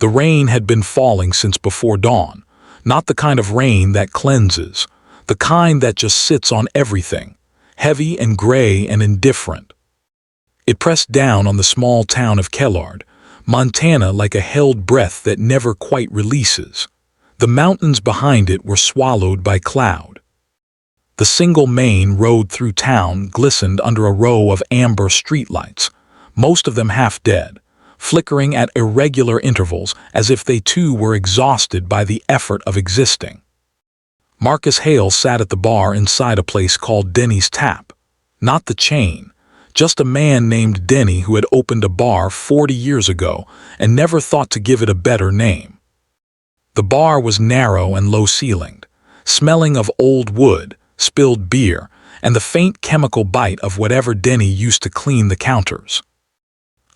The rain had been falling since before dawn, not the kind of rain that cleanses, the kind that just sits on everything, heavy and gray and indifferent. It pressed down on the small town of Kellard, Montana, like a held breath that never quite releases. The mountains behind it were swallowed by cloud. The single main road through town glistened under a row of amber streetlights, most of them half dead, flickering at irregular intervals as if they too were exhausted by the effort of existing. Marcus Hale sat at the bar inside a place called Denny's Tap. Not the chain, just a man named Denny who had opened a bar 40 years ago and never thought to give it a better name. The bar was narrow and low-ceilinged, smelling of old wood, spilled beer, and the faint chemical bite of whatever Denny used to clean the counters.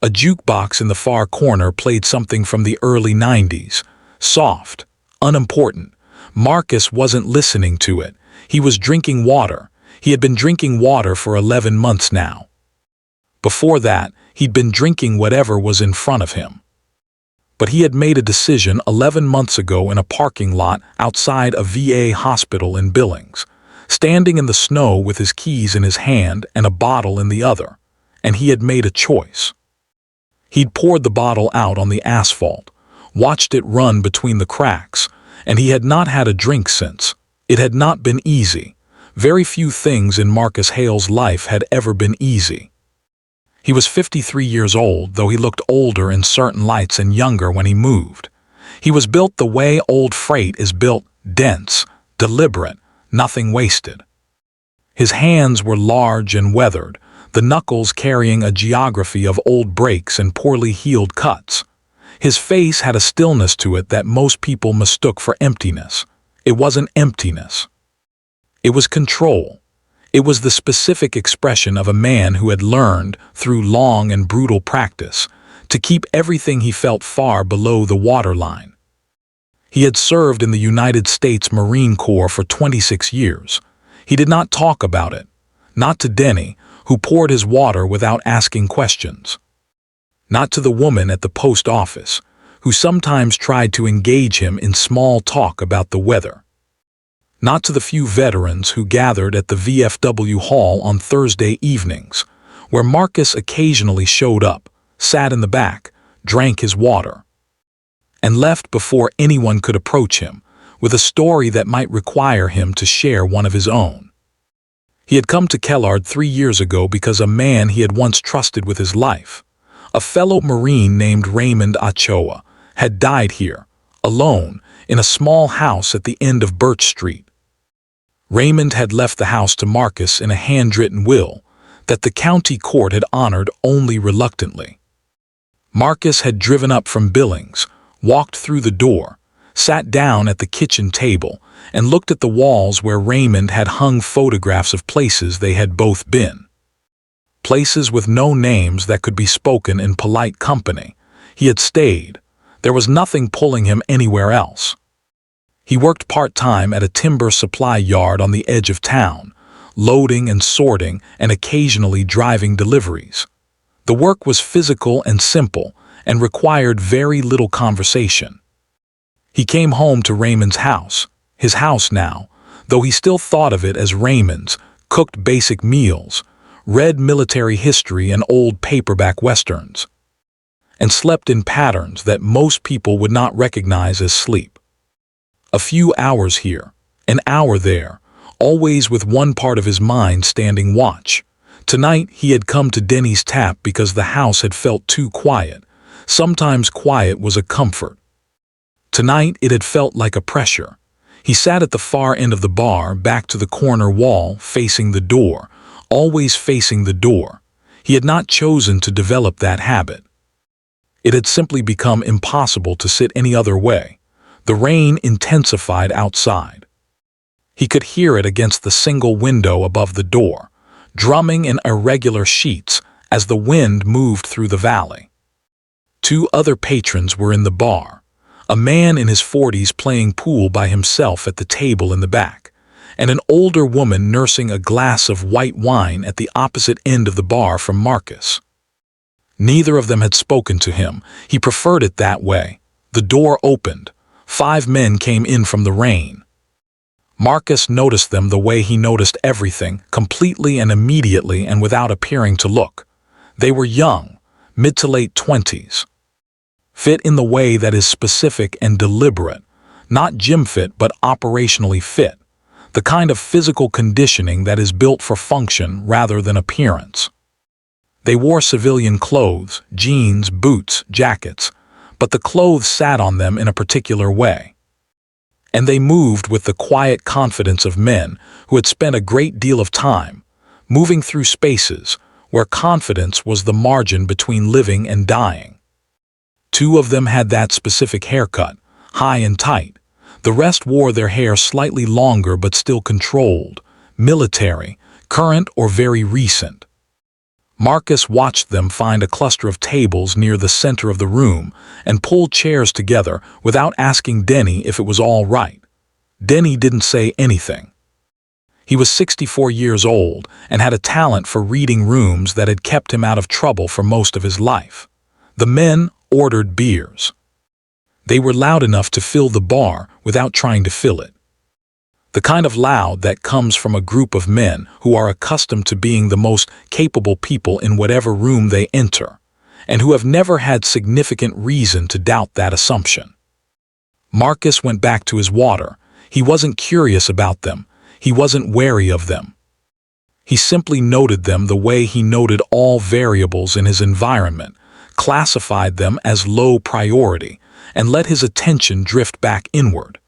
A jukebox in the far corner played something from the early 90s, soft, unimportant. Marcus wasn't listening to it. He was drinking water. He had been drinking water for 11 months now. Before that, he'd been drinking whatever was in front of him. But he had made a decision 11 months ago in a parking lot outside a VA hospital in Billings, standing in the snow with his keys in his hand and a bottle in the other, and he had made a choice. He'd poured the bottle out on the asphalt, watched it run between the cracks, and he had not had a drink since. It had not been easy. Very few things in Marcus Hale's life had ever been easy. He was 53 years old, though he looked older in certain lights and younger when he moved. He was built the way old freight is built, dense, deliberate, nothing wasted. His hands were large and weathered, the knuckles carrying a geography of old breaks and poorly healed cuts. His face had a stillness to it that most people mistook for emptiness. It wasn't emptiness. It was control. It was the specific expression of a man who had learned, through long and brutal practice, to keep everything he felt far below the waterline. He had served in the United States Marine Corps for 26 years. He did not talk about it, not to Denny, who poured his water without asking questions. Not to the woman at the post office, who sometimes tried to engage him in small talk about the weather. Not to the few veterans who gathered at the VFW hall on Thursday evenings, where Marcus occasionally showed up, sat in the back, drank his water, and left before anyone could approach him, with a story that might require him to share one of his own. He had come to Kellard 3 years ago because a man he had once trusted with his life, a fellow Marine named Raymond Ochoa, had died here, alone, in a small house at the end of Birch Street. Raymond had left the house to Marcus in a handwritten will that the county court had honored only reluctantly. Marcus had driven up from Billings, walked through the door, sat down at the kitchen table, and looked at the walls where Raymond had hung photographs of places they had both been. Places with no names that could be spoken in polite company. He had stayed. There was nothing pulling him anywhere else. He worked part-time at a timber supply yard on the edge of town, loading and sorting and occasionally driving deliveries. The work was physical and simple and required very little conversation. He came home to Raymond's house, his house now, though he still thought of it as Raymond's, cooked basic meals, read military history and old paperback westerns, and slept in patterns that most people would not recognize as sleep. A few hours here, an hour there, always with one part of his mind standing watch. Tonight he had come to Denny's Tap because the house had felt too quiet. Sometimes quiet was a comfort. Tonight it had felt like a pressure. He sat at the far end of the bar, back to the corner wall, facing the door, always facing the door. He had not chosen to develop that habit. It had simply become impossible to sit any other way. The rain intensified outside. He could hear it against the single window above the door, drumming in irregular sheets as the wind moved through the valley. 2 other patrons were in the bar. A man in his 40s playing pool by himself at the table in the back, and an older woman nursing a glass of white wine at the opposite end of the bar from Marcus. Neither of them had spoken to him. He preferred it that way. The door opened. 5 men came in from the rain. Marcus noticed them the way he noticed everything, completely and immediately and without appearing to look. They were young, mid to late 20s. Fit in the way that is specific and deliberate, not gym fit but operationally fit, the kind of physical conditioning that is built for function rather than appearance. They wore civilian clothes, jeans, boots, jackets, but the clothes sat on them in a particular way. And they moved with the quiet confidence of men who had spent a great deal of time moving through spaces where confidence was the margin between living and dying. 2 of them had that specific haircut, high and tight. The rest wore their hair slightly longer but still controlled, military, current or very recent. Marcus watched them find a cluster of tables near the center of the room and pull chairs together without asking Denny if it was all right. Denny didn't say anything. He was 64 years old and had a talent for reading rooms that had kept him out of trouble for most of his life. The men ordered beers. They were loud enough to fill the bar without trying to fill it. The kind of loud that comes from a group of men who are accustomed to being the most capable people in whatever room they enter, and who have never had significant reason to doubt that assumption. Marcus went back to his water. He wasn't curious about them. He wasn't wary of them. He simply noted them the way he noted all variables in his environment, classified them as low priority, and let his attention drift back inward.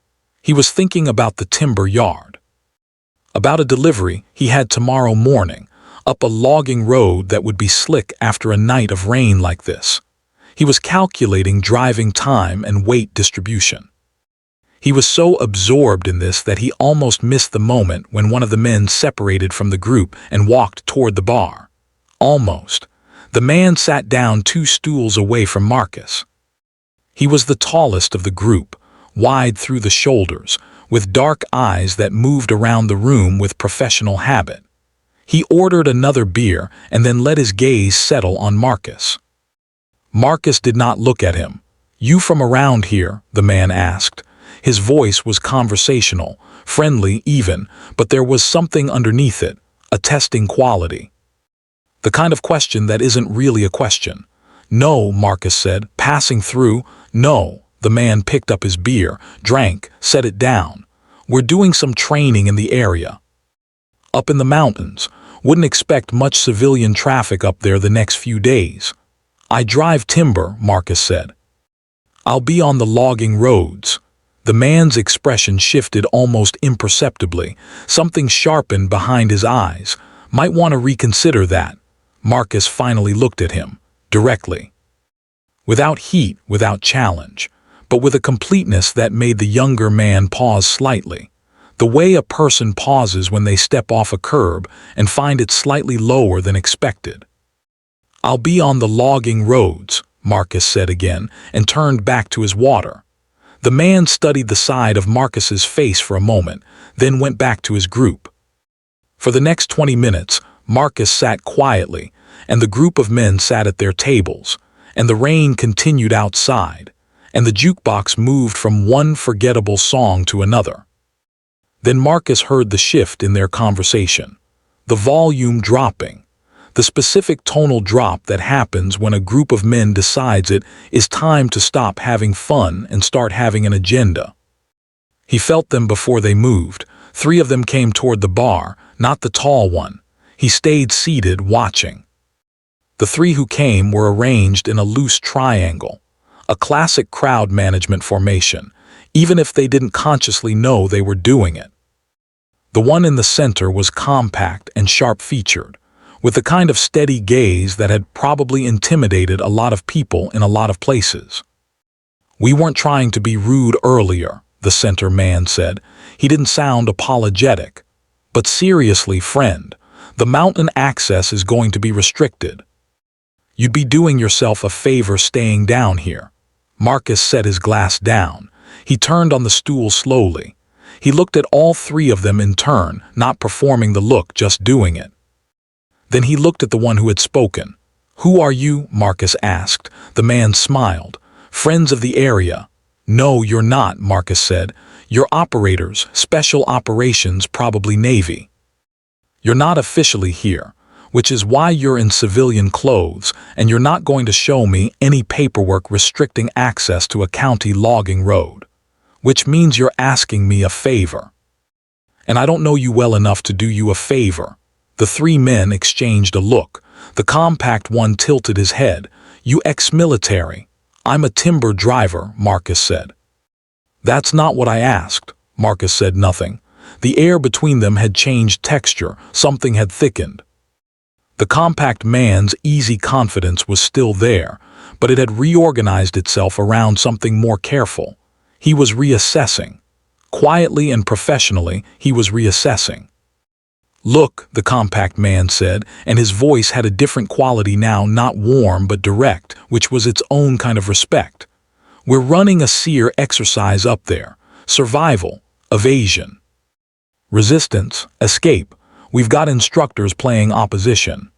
He was thinking about the timber yard. About a delivery he had tomorrow morning, up a logging road that would be slick after a night of rain like this. He was calculating driving time and weight distribution. He was so absorbed in this that he almost missed the moment when one of the men separated from the group and walked toward the bar. Almost. The man sat down 2 stools away from Marcus. He was the tallest of the group, wide through the shoulders, with dark eyes that moved around the room with professional habit. He ordered another beer and then let his gaze settle on Marcus. Marcus did not look at him. "You from around here?" the man asked. His voice was conversational, friendly even, but there was something underneath it, a testing quality. The kind of question that isn't really a question. "No," Marcus said, passing through. "No." The man picked up his beer, drank, set it down. "We're doing some training in the area. Up in the mountains. Wouldn't expect much civilian traffic up there the next few days." "I drive timber," Marcus said. "I'll be on the logging roads." The man's expression shifted almost imperceptibly. Something sharpened behind his eyes. "Might want to reconsider that." Marcus finally looked at him, directly. Without heat, without challenge, but with a completeness that made the younger man pause slightly. The way a person pauses when they step off a curb and find it slightly lower than expected. "I'll be on the logging roads," Marcus said again, and turned back to his water. The man studied the side of Marcus's face for a moment, then went back to his group. For the next 20 minutes, Marcus sat quietly, and the group of men sat at their tables, and the rain continued outside, and the jukebox moved from one forgettable song to another. Then Marcus heard the shift in their conversation, the volume dropping, the specific tonal drop that happens when a group of men decides it is time to stop having fun and start having an agenda. He felt them before they moved. 3 of them came toward the bar, not the tall one. He stayed seated, watching. The 3 who came were arranged in a loose triangle, a classic crowd management formation, even if they didn't consciously know they were doing it. The one in the center was compact and sharp-featured, with the kind of steady gaze that had probably intimidated a lot of people in a lot of places. "We weren't trying to be rude earlier," the center man said. He didn't sound apologetic. "But seriously, friend, the mountain access is going to be restricted. You'd be doing yourself a favor staying down here." Marcus set his glass down. He turned on the stool slowly. He looked at all 3 of them in turn, not performing the look, just doing it. Then he looked at the one who had spoken. "Who are you?" Marcus asked. The man smiled. "Friends of the area." No, you're not, Marcus said. You're operators, special operations, probably Navy. You're not officially here, which is why you're in civilian clothes, and you're not going to show me any paperwork restricting access to a county logging road. Which means you're asking me a favor. And I don't know you well enough to do you a favor. The three men exchanged a look. The compact one tilted his head. You ex-military. I'm a timber driver, Marcus said. That's not what I asked. Marcus said nothing. The air between them had changed texture. Something had thickened. The compact man's easy confidence was still there, but it had reorganized itself around something more careful. He was reassessing. Quietly and professionally, he was reassessing. Look, the compact man said, and his voice had a different quality now, not warm but direct, which was its own kind of respect. We're running a SEER exercise up there. Survival, evasion, resistance, escape. We've got instructors playing opposition.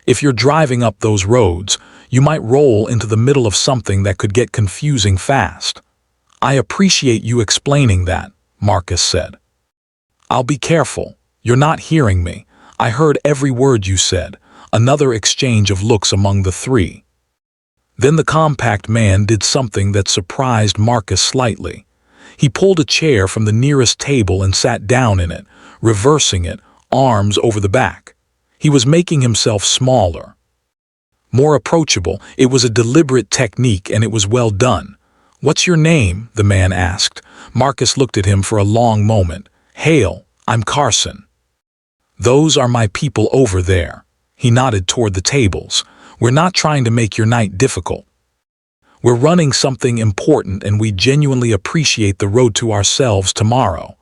If you're driving up those roads, you might roll into the middle of something that could get confusing fast. I appreciate you explaining that, Marcus said. I'll be careful. You're not hearing me. I heard every word you said. Another exchange of looks among the three. Then the compact man did something that surprised Marcus slightly. He pulled a chair from the nearest table and sat down in it, reversing it, arms over the back. He was making himself smaller, more approachable. It was a deliberate technique, and it was well done. What's your name? The man asked. Marcus looked at him for a long moment. Hail, I'm Carson. Those are my people over there. He nodded toward the tables. We're not trying to make your night difficult. We're running something important, and we genuinely appreciate the road to ourselves tomorrow.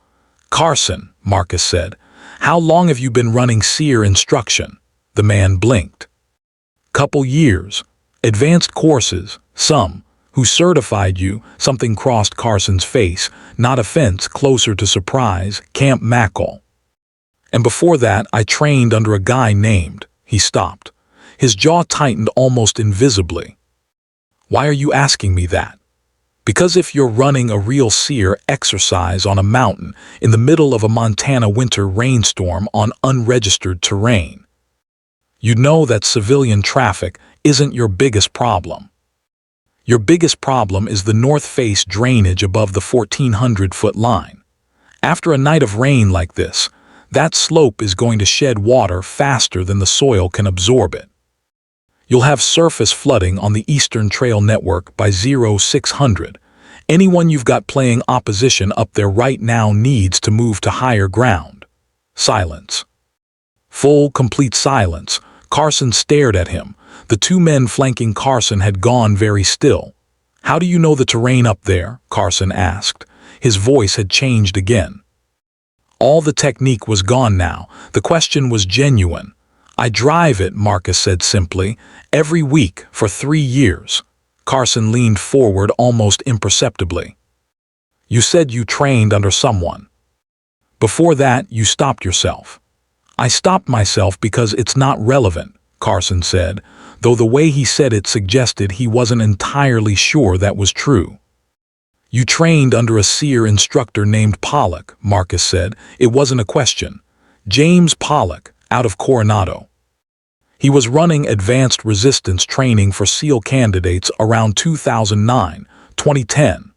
Carson, Marcus said, how long have you been running SEER instruction? The man blinked. Couple years. Advanced courses, some. Who certified you? Something crossed Carson's face, not offense, closer to surprise, Camp Mackle. And before that, I trained under a guy named. He stopped. His jaw tightened almost invisibly. Why are you asking me that? Because if you're running a real SEER exercise on a mountain in the middle of a Montana winter rainstorm on unregistered terrain, you know that civilian traffic isn't your biggest problem. Your biggest problem is the north face drainage above the 1,400-foot line. After a night of rain like this, that slope is going to shed water faster than the soil can absorb it. You'll have surface flooding on the Eastern Trail Network by 0600. Anyone you've got playing opposition up there right now needs to move to higher ground. Silence. Full, complete silence. Carson stared at him. The two men flanking Carson had gone very still. How do you know the terrain up there? Carson asked. His voice had changed again. All the technique was gone now. The question was genuine. I drive it, Marcus said simply, every week for 3 years. Carson leaned forward almost imperceptibly. You said you trained under someone. Before that, you stopped yourself. I stopped myself because it's not relevant, Carson said, though the way he said it suggested he wasn't entirely sure that was true. You trained under a SEER instructor named Pollock, Marcus said. It wasn't a question. James Pollock, out of Coronado. He was running advanced resistance training for SEAL candidates around 2009, 2010.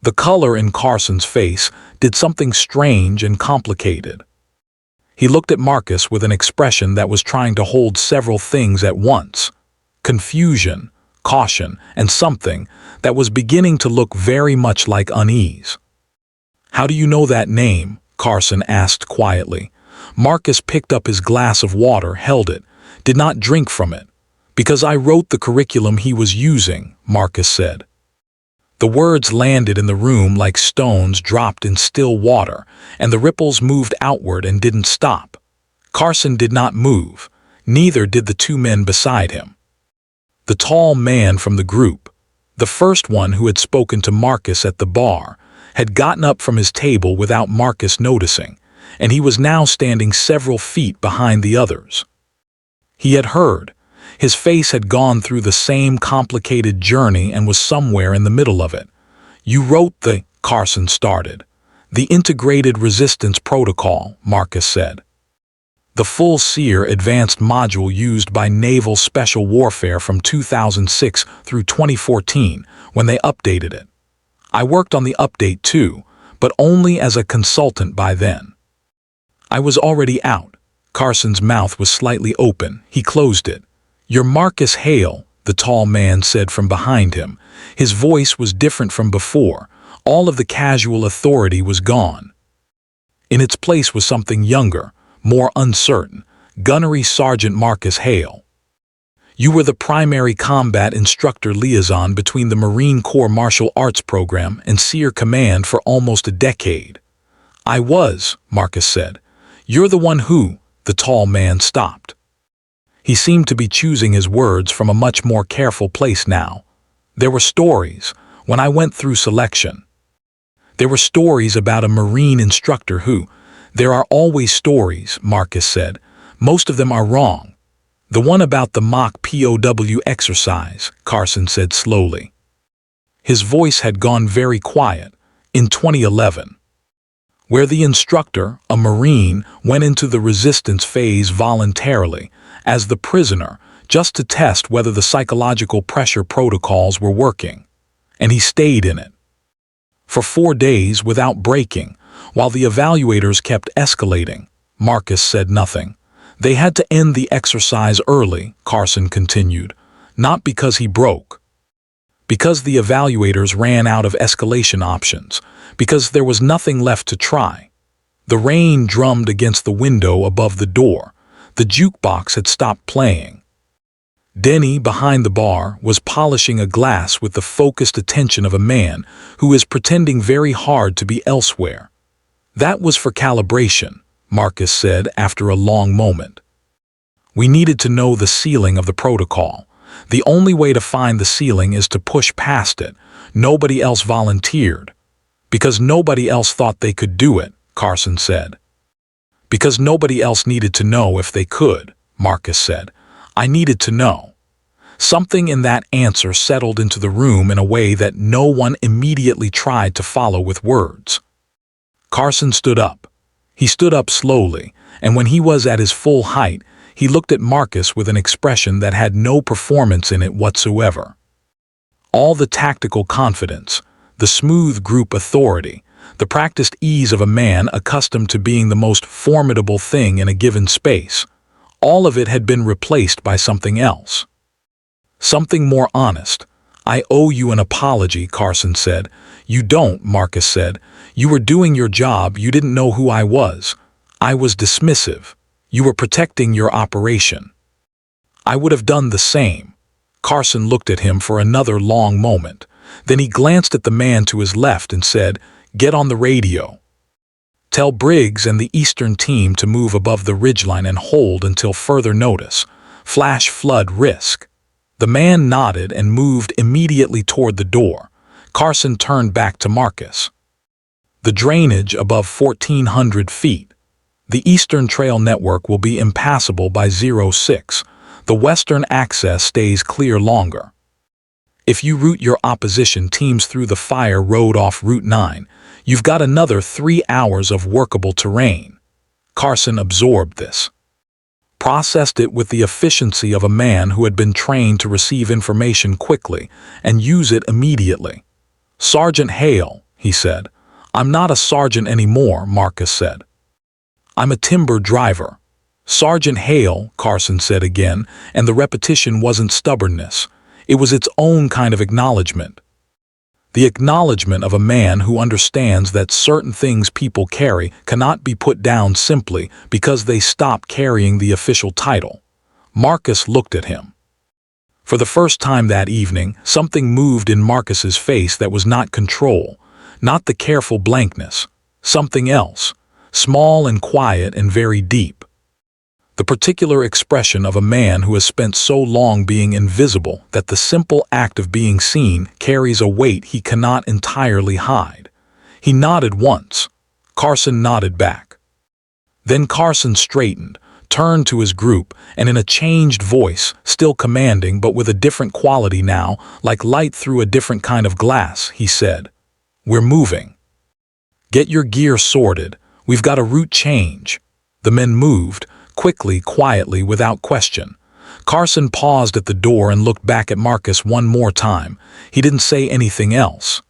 The color in Carson's face did something strange and complicated. He looked at Marcus with an expression that was trying to hold several things at once. Confusion, caution, and something that was beginning to look very much like unease. How do you know that name? Carson asked quietly. Marcus picked up his glass of water, held it, did not drink from it. Because I wrote the curriculum he was using, Marcus said. The words landed in the room like stones dropped in still water, and the ripples moved outward and didn't stop. Carson did not move, neither did the two men beside him. The tall man from the group, the first one who had spoken to Marcus at the bar, had gotten up from his table without Marcus noticing, and he was now standing several feet behind the others. He had heard. His face had gone through the same complicated journey and was somewhere in the middle of it. You wrote the, Carson started. The Integrated Resistance Protocol, Marcus said. The full SEER advanced module used by Naval Special Warfare from 2006 through 2014 when they updated it. I worked on the update too, but only as a consultant by then. I was already out. Carson's mouth was slightly open. He closed it. You're Marcus Hale, the tall man said from behind him. His voice was different from before. All of the casual authority was gone. In its place was something younger, more uncertain. Gunnery Sergeant Marcus Hale. You were the primary combat instructor liaison between the Marine Corps Martial Arts Program and SEER Command for almost a decade. I was, Marcus said. You're the one who, the tall man stopped. He seemed to be choosing his words from a much more careful place now. There were stories, when I went through selection. There were stories about a Marine instructor who, there are always stories, Marcus said. Most of them are wrong. The one about the mock POW exercise, Carson said slowly. His voice had gone very quiet, in 2011. Where the instructor, a Marine, went into the resistance phase voluntarily, as the prisoner, just to test whether the psychological pressure protocols were working. And he stayed in it. For 4 days without breaking, while the evaluators kept escalating. Marcus said nothing. They had to end the exercise early, Carson continued, not because he broke. Because the evaluators ran out of escalation options, because there was nothing left to try. The rain drummed against the window above the door. The jukebox had stopped playing. Denny, behind the bar, was polishing a glass with the focused attention of a man who is pretending very hard to be elsewhere. That was for calibration, Marcus said after a long moment. We needed to know the ceiling of the protocol. The only way to find the ceiling is to push past it. Nobody else volunteered. Because nobody else thought they could do it, Carson said. Because nobody else needed to know if they could, Marcus said. I needed to know. Something in that answer settled into the room in a way that no one immediately tried to follow with words. Carson stood up. He stood up slowly, and when he was at his full height, he looked at Marcus with an expression that had no performance in it whatsoever. All the tactical confidence, the smooth group authority, the practiced ease of a man accustomed to being the most formidable thing in a given space, all of it had been replaced by something else. Something more honest. I owe you an apology, Carson said. You don't, Marcus said. You were doing your job, you didn't know who I was. I was dismissive. You were protecting your operation. I would have done the same. Carson looked at him for another long moment. Then he glanced at the man to his left and said, Get on the radio. Tell Briggs and the Eastern team to move above the ridgeline and hold until further notice. Flash flood risk. The man nodded and moved immediately toward the door. Carson turned back to Marcus. The drainage above 1,400 feet. The Eastern Trail network will be impassable by 06. The western access stays clear longer. If you route your opposition teams through the fire road off Route 9, you've got another 3 hours of workable terrain. Carson absorbed this. Processed it with the efficiency of a man who had been trained to receive information quickly and use it immediately. Sergeant Hale, he said. I'm not a sergeant anymore, Marcus said. I'm a timber driver. Sergeant Hale, Carson said again, and the repetition wasn't stubbornness. It was its own kind of acknowledgement. The acknowledgement of a man who understands that certain things people carry cannot be put down simply because they stop carrying the official title. Marcus looked at him. For the first time that evening, something moved in Marcus's face that was not control, not the careful blankness, something else, small and quiet and very deep. The particular expression of a man who has spent so long being invisible that the simple act of being seen carries a weight he cannot entirely hide. He nodded once. Carson nodded back. Then Carson straightened, turned to his group, and in a changed voice, still commanding but with a different quality now, like light through a different kind of glass, he said, We're moving. Get your gear sorted. We've got a route change. The men moved, quickly, quietly, without question. Carson paused at the door and looked back at Marcus one more time. He didn't say anything else.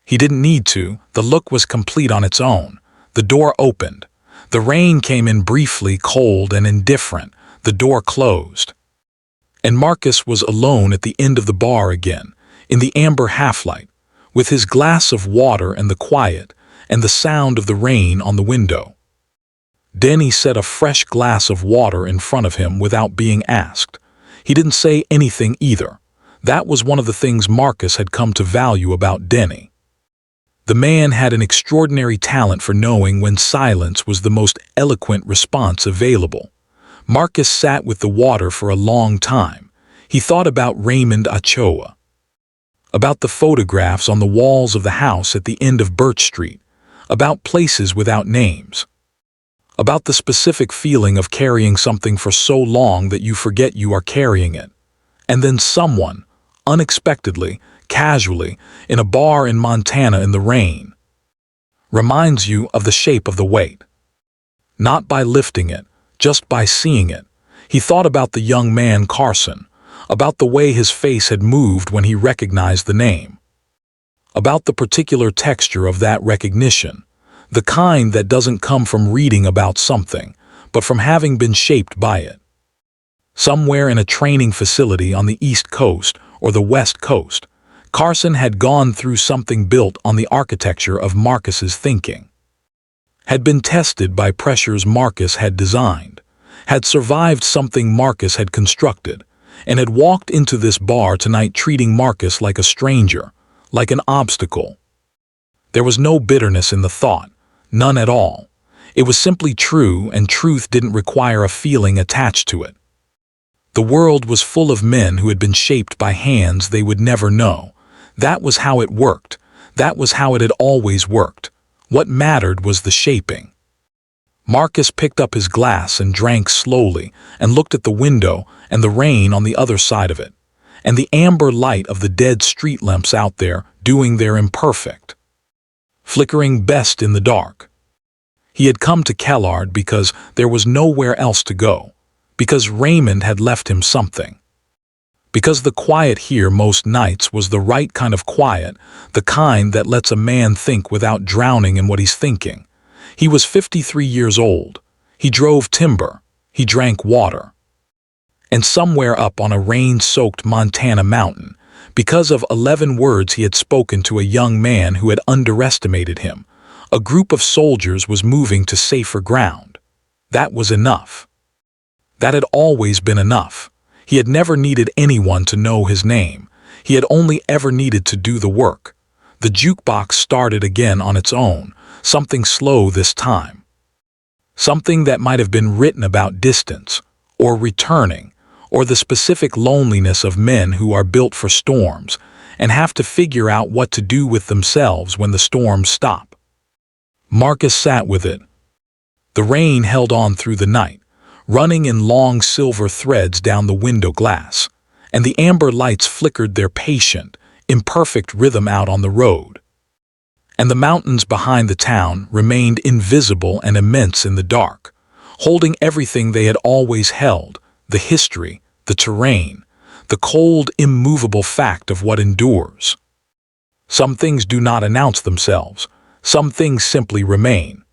He didn't need to. The look was complete on its own. The door opened. The rain came in briefly, cold and indifferent. The door closed. And Marcus was alone at the end of the bar again, in the amber half-light, with his glass of water and the quiet, and the sound of the rain on the window. Denny set a fresh glass of water in front of him without being asked. He didn't say anything either. That was one of the things Marcus had come to value about Denny. The man had an extraordinary talent for knowing when silence was the most eloquent response available. Marcus sat with the water for a long time. He thought about Raymond Ochoa, about the photographs on the walls of the house at the end of Birch Street, about places without names, about the specific feeling of carrying something for so long that you forget you are carrying it. And then someone, unexpectedly, casually, in a bar in Montana in the rain, reminds you of the shape of the weight. Not by lifting it, just by seeing it. He thought about the young man Carson, about the way his face had moved when he recognized the name, about the particular texture of that recognition, the kind that doesn't come from reading about something, but from having been shaped by it. Somewhere in a training facility on the East Coast or the West Coast, Carson had gone through something built on the architecture of Marcus's thinking, had been tested by pressures Marcus had designed, had survived something Marcus had constructed, and had walked into this bar tonight treating Marcus like a stranger, like an obstacle. There was no bitterness in the thought, none at all. It was simply true, and truth didn't require a feeling attached to it. The world was full of men who had been shaped by hands they would never know. That was how it worked. That was how it had always worked. What mattered was the shaping. Marcus picked up his glass and drank slowly and looked at the window and the rain on the other side of it, and the amber light of the dead street lamps out there doing their imperfect, flickering best in the dark. He had come to Kellard because there was nowhere else to go, because Raymond had left him something. Because the quiet here most nights was the right kind of quiet, the kind that lets a man think without drowning in what he's thinking. He was 53 years old. He drove timber. He drank water. And somewhere up on a rain-soaked Montana mountain, because of 11 words he had spoken to a young man who had underestimated him, a group of soldiers was moving to safer ground. That was enough. That had always been enough. He had never needed anyone to know his name. He had only ever needed to do the work. The jukebox started again on its own, something slow this time. Something that might have been written about distance, or returning, or the specific loneliness of men who are built for storms and have to figure out what to do with themselves when the storms stop. Marcus sat with it. The rain held on through the night, running in long silver threads down the window glass, and the amber lights flickered their patient, imperfect rhythm out on the road. And the mountains behind the town remained invisible and immense in the dark, holding everything they had always held, the history, the terrain, the cold, immovable fact of what endures. Some things do not announce themselves. Some things simply remain.